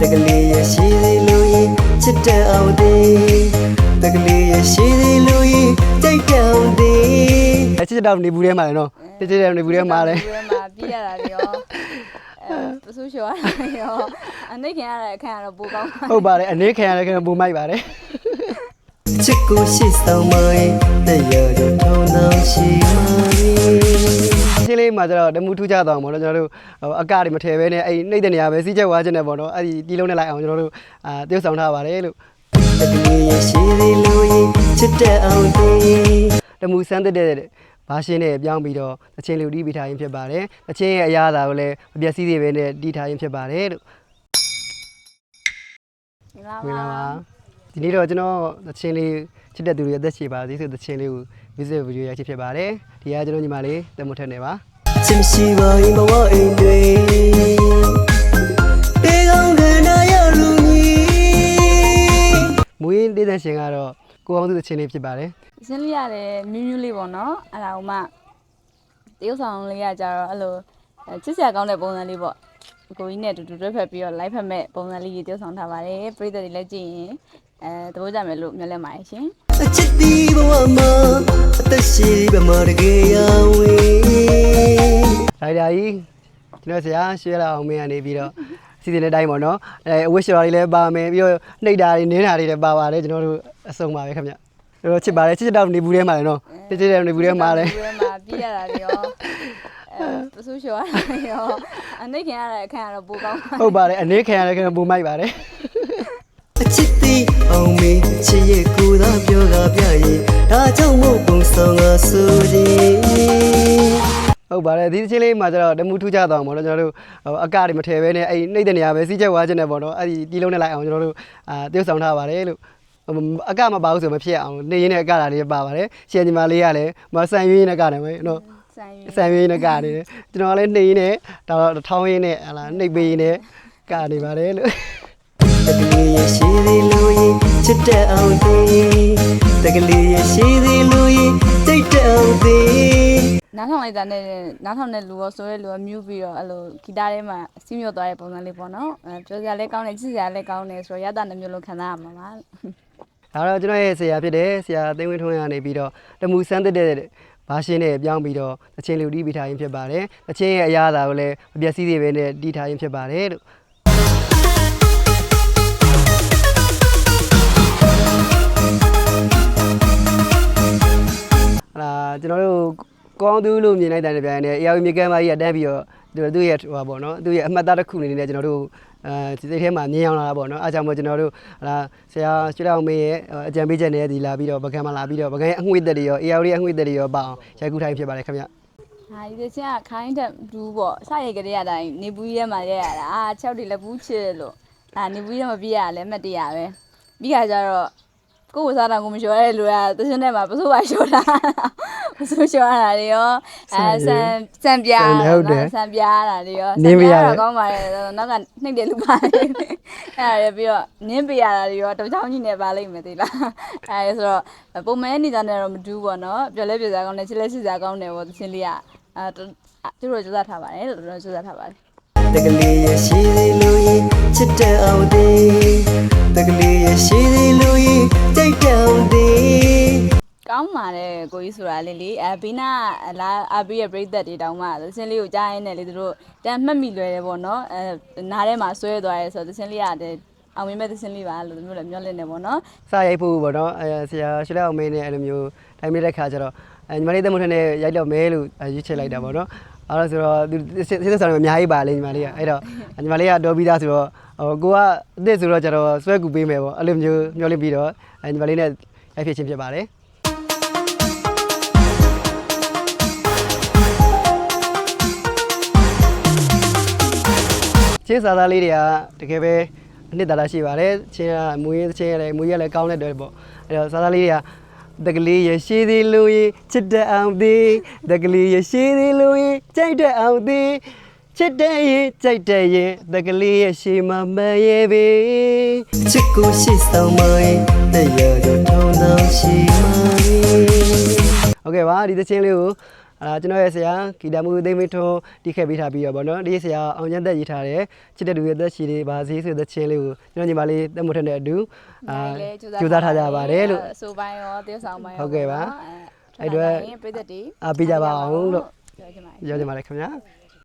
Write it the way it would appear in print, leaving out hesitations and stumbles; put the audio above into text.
တကလေးရဲ့ရှိသေးလို့ရင်ချစ်တဲ့အောင်သေးတကလေးရဲ့ရှိသေးလို့ရင်ကြိုက်တဲ့အောင်သေးချစ်တဲ့နေဘူးထဲမှာလေနော်ချစ်တဲ့နေဘူးထဲမှာလေပြည့်ရတာရောပစိုးလျှော်ရတာရောအနေခင်ရတဲ့အခန်းကတော့ပိုကောင်းဟုတ်ပါတယ်အနေခင်ရတဲ့အခန်းပိုမိုက်ပါတယ်ချစ်ကိုရှိဆောင်မိုင်းတရားတို့ထုံတော်ရှိမိုင်းချင်းလေးမှာကျတော့တမှုထူးကြတော့ပေါ့နော်ကျွန်တော်တို့အကတွေမထည့်ဘဲနဲ့အဲ့နှိမ့်တဲ့နေရာပဲစီးချက်ဝါခြင်းနဲ့ပေါ့နော်အဲ့ဒီတီးလုံးနဲ့လိုက်အောင်ကျွန်တော်တို့တရုပ်ဆောင်ထားပါတယ်လို့တကယ်ရရှိသေးလို့ချစ်တဲ့အောင်သေးတမှုစမ်းတဲ့ဘာရှင်းနဲ့ပြောင်းပြီးတော့တချင်းလေးကိုတီးပေးထားရင်ဖြစ်ပါတယ်တချင်းရဲ့အရာသာကိုလည်းမပြတ်စည်းသေးပဲနဲ့တီးထားရင်ဖြစ်ပါတယ်လို့မင်္ဂလာပါဒီနေ့တော့ကျွန်တော်သချင်းလေးချစ်တဲ့သူတွေအသက်ရှည်ပါသေးဆိုသချင်းလေးကို music video ရိုက်ဖြစ်ပါတယ်ဒီကကျွန်တော်ညီမလေးတမထက်နေပါချစ်ရှိပါရင်ဘဝအိမ်တွေတေကောင်းကနာရလူကြီးမွေးတဲ့တဲ့ရှင်ကတော့ကိုအောင်သူသချင်းလေးဖြစ်ပါတယ်ရှင်းလေးရတယ်မြူးမြူးလေးပေါ့နော်အဲ့ဒါကမှတရုပ်ဆောင်လေးကကြတော့အဲ့လိုချစ်စရာကောင်းတဲ့ပုံစံလေးပေါ့ကိုကြီးနဲ့တူတူတွဲဖက်ပြီးတော့ live ဖက်မဲ့ပုံစံလေးကြီးတရုပ်ဆောင်ထားပါတယ်ပရိသတ်တွေလည်းကြည့်ရင်သဘောကျမယ်လို့မျှော်လင့်ပါတယ်ရှင်အချစ်ဒီဘဝမှာအသက်ရှိဘမတကယ်ရဝေးဒါကြီးကျွန်တော်ဆရာရှင်းလာအောင်မင်းကနေပြီးတော့စီစဉ်တဲ့အတိုင်းပေါ့နော်အဝတ်လျှော်လေးလည်းပါမယ်ပြီးတော့နှိပ်တာတွေနင်းတာတွေလည်းပါပါတယ်ကျွန်တော်တို့အစုံပါပဲခင်ဗျတော်တော်ချစ်ပါတယ်ချစ်တဲ့နေဘူးထဲမှာလေနော်ချစ်တဲ့နေဘူးထဲမှာလေပြည့်ရတာရောပစိုးလျှော်ရတာရောအနေခင်ရတဲ့အခန်းကတော့ပိုကောင်းဟုတ်ပါတယ်အနေခင်ရတဲ့အခန်းပိုမိုက်ပါတယ်အချစ်တီအောင်မင်းချစ်ရဲ့ကိုယ်သာပြောတာပြရင်ဒါကြောင့်မို့ပုံဆောင်ကဆိုရင်ဟုတ်ပါတယ်ဒီချင်းလေးမှာကျတော့တမှုထူးကြတော့ပေါ့နော်ကျွန်တော်တို့အကတွေမထည့်ဘဲနဲ့အဲ့နှိမ့်တဲ့နေရာပဲစီးချက်ဝါခြင်းနဲ့ပေါ့နော်အဲ့ဒီတီးလုံးနဲ့လိုက်အောင်ကျွန်တော်တို့တရုပ်ဆောင်ထားပါတယ်လို့အကမပါဘူးဆိုမဖြစ်အောင်နေရင်းနဲ့အကတာလေးပါပါတယ်ရှယ်ညီမလေးကလည်းမဆန်ရွေးနဲ့ကတယ်ပဲနော်ဆန်ရွေးနဲ့ကနေတယ်ကျွန်တော်လည်းနေရင်းနဲ့တော့ထောင်းရင်းနဲ့ဟလာနှိပ်ပေးရင်းနဲ့ကနေပါတယ်လို့တကလေးရရှိသေးလို့ချစ်တဲ့အောင်သေးတကလေးရရှိသေးလို့တိတ်တဲ့အောင်သေးနားထောင်လိုက်တာနဲ့နားထောင်တဲ့လူရောဆိုတဲ့လူရောမြူးပြီးတော့အဲ့လိုဂီတထဲမှာစီးမြော့သွားတဲ့ပုံစံလေးပေါ့နော်ပြောစရာလည်းကောင်းတယ်ချစ်စရာလည်းကောင်းတယ်ဆိုတော့ရတာနှမျိုးလုံးခံစားရမှာပါဒါတော့ကျွန်တော်ရဲ့ဆရာဖြစ်တယ်ဆရာသိန်းဝင်းထွန်းရနေပြီးတော့တမှုစမ်းတဲ့ဘာရှင်းနဲ့ပြောင်းပြီးတော့တချင်းလေးကိုတီးပေးထားရင်ဖြစ်ပါတယ်တချင်းရဲ့အရာသာကိုလည်းမပြတ်စည်းသေးပဲနဲ့တီးထားရင်ဖြစ်ပါတယ်လို့ကျွန်တော်တို့ကောင်းသူလို့မြင်လိုက်တဲ့ပြန်နဲ့ AR မြေကမ်းမကြီးကတန်းပြီးတော့သူ့ရဲ့ဟိုပါပေါ့နော်သူ့ရဲ့အမှတ်သားတစ်ခုအနေနဲ့ကျွန်တော်တို့ဒီစိတ်ထဲမှာမြင်အောင်လာတာပေါ့နော်အားကြောင့်မို့ကျွန်တော်တို့ဆရာကျွတ်အောင်မေးရဲ့အကြံပေးချက်နဲ့ဒီလာပြီးတော့ပကံမှာလာပြီးတော့ပကံရဲ့အငွေ့သက်တွေရော AR ရဲ့အငွေ့သက်တွေရောပါအောင်ရိုက်ကူးထိုင်းဖြစ်ပါတယ်ခင်ဗျဟာဒီတချင်ကခိုင်းတဲ့ဒူးပေါ့စရိုက်ကလေးရတိုင်းနေဘူးရဲမှာရဲရတာ6တွေလည်းဘူးချစ်လို့နေဘူးရဲမပြည့်ရလဲမတရပဲပြီးခါကျတော့ကိုယ်စားတာကိုမလျှော်ရတဲ့လူကတချင်းထဲမှာပစိုးပါလျှော်တာပစိုးလျှော်ရတာတွေရောဆန်ပြားဆန်ပြားတာတွေရောဆန်ပြားတော့ကောင်းပါတယ်နောက်ကနှိမ့်တယ်လူပါတယ်အဲ့ဒါတွေပြီးတော့နင်းပြရတာတွေရောတချောင်းကြီးနဲ့ပါလိမ့်မယ်သိလားအဲ့ဒါဆိုတော့ပုံမဲနေတာနဲ့တော့မတူးပေါ့နော်ပြောလဲပြစားကောင်းတယ်ချစ်လဲချစ်စားကောင်းတယ်ပေါ့တချင်းလေးကသူတို့ကြိုးစားထားပါတယ်လို့တို့ကြိုးစားထားပါတယ်တကလေးရရှိသေးလို့ချစ်တဲ့အောင်သေးတကလေးရရှိသေးလို့ကြိုက်တဲ့အောင်သေးကောင်းပါတယ်ကိုကြီးဆိုတာလေးလေဘီနာလာအဘီရဲ့ပရိသတ်တွေတောင်းမှသချင်းလေးကိုကြားရင်းနဲ့လေသူတို့တန်မှတ်မိလွယ်တယ်ပေါ့နော်နားထဲမှာဆွဲသွားရဲဆိုတော့သချင်းလေးကအောင်မြင်မဲ့သချင်းလေးပါလို့မျိုးလည်းမျောလင့်နေပေါ့နော်စရိုက်ဖို့ပေါ့နော်ဆရာရှလက်အောင်မင်းနဲ့အဲ့လိုမျိုးတိုင်းမိတဲ့ခါကျတော့ညီမလေးတမထနဲ့ရိုက်တော့မဲလို့ရွေးချယ်လိုက်တာပေါ့နော်အဲ့တော့ဆိုတော့စစ်စစ်ဆောင်တွေအများကြီးပါလေညီမလေးကအဲ့တော့ညီမလေးကတော့ပြီးသားဆိုတော့ကိုကအစ်စ်ဆိုတော့ကျတော့ဆွဲကူပေးမယ်ပေါ့အဲ့လိုမျိုးမျှော်လင့်ပြီးတော့ညီမလေးနဲ့ရိုက်ဖြစ်ချင်းဖြစ်ပါတယ်ချင်းစာသားလေးတွေကတကယ်ပဲအနှစ်သာရရှိပါတယ်ချင်းကမွေးချင်းရလည်းမွေးရလည်းကောင်းတဲ့တွေ့ပေါ့အဲ့တော့စာသားလေးတွေကတကလေးရရှိသေးလို့ချစ်တဲ့အောင်သေးတကလေးရရှိသေးလို့ကြိုက်တဲ့အောင်သေးချစ်တဲ့ရင်ကြိုက်တဲ့ရင်တကလေးရရှိမှမရဲပဲချစ်ကိုရှိဆောင်မရင်တရားတို့ထုံတော်ရှိမှโอเคပါဒီသချင်းလေးကို ကျွန်တော်ရဲ့ဆရာဂီတမှုသိမ့်မထွန်းတီးခဲ့ပေးထားပြီးတော့ဗောနော်ဒီဆရာအောင်ကျန်းသက်ရေးထားတဲ့ချစ်တဲ့သူရဲ့သက်ရှိလေးပါစေဆိုတဲ့ချင်းလေးကိုကျွန်တော်ညီမလေးတက်မထက်တဲ့အတူကြိုးစားထားကြပါတယ်လို့ အဆိုပိုင်းရောတယောက်ဆောင်ပိုင်းရော ဟုတ်ကဲ့ပါ အဲ့အတွက်ပြည်သက်တီ အားပေးကြပါအောင်လို့ ပြောချင်ပါတယ် ပြောချင်ပါတယ်ခင်ဗျာ